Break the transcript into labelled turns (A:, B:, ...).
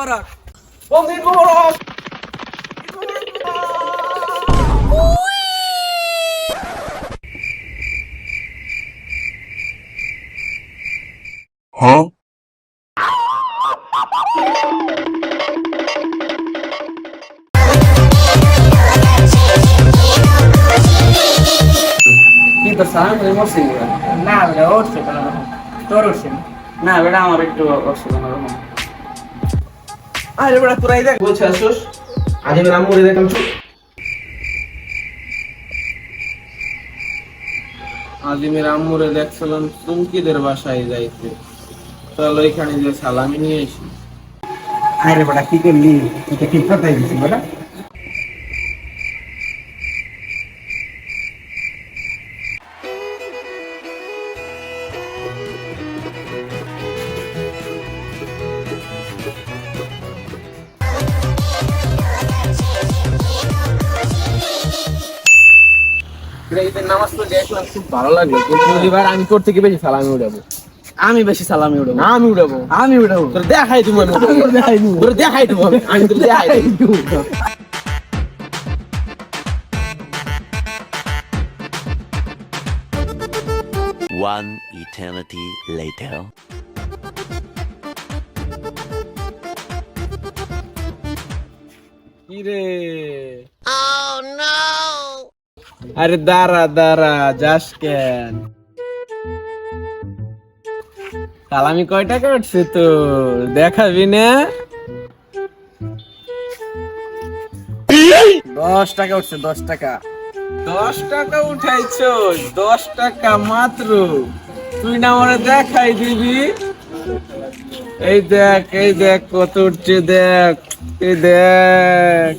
A: মোবারক।
B: ঈদ মোবারক।
A: কি তো সালাম করে মরছি
B: না বেটা উঠছে কোনো রকম, তোর উঠছে না।
A: না বেটা আমার একটু অসুবিধা রকম।
B: আরে বেটা তোরাই দেখ বলছে আসোস, আজ আমি নাম মরে দেখলাম।
C: আজিমের আম্মুরে দেখছিলাম চুমকিদের বাসায় যাইতে, চল ওইখানে যে সালামি নিয়ে এসি।
B: আরে বেটা কি করলি, এটা ঠিক কথাই দিছিস বেটা।
C: ঈদের নামাজ পড়ে দেখলাম খুব ভালো লাগলো, কিন্তু এবার আমি তোর থেকে বেশি সালামি উঠাবো।
A: আমি বেশি সালামি উড়াবো।
C: না আমি উঠাবো,
A: আমি উড়াবো।
C: তোর দেখাই তুমি, আমি তোর দেখাই তুমি, আমি তোর দেখাই দিবো।
D: One eternity later.
C: কি রে? আরে দাঁড়া দাঁড়া, যাস কেন? সালামি কয় টাকা উঠছে তোর, দেখাবি না?
A: 10 টাকা উঠছে, 10 টাকা।
C: 10 টাকা উঠাইছো? 10 টাকা মাত্র? তুই না আমারে দেখাই দিবি? এই দেখ কত উঠছে, দেখ, এই দেখ।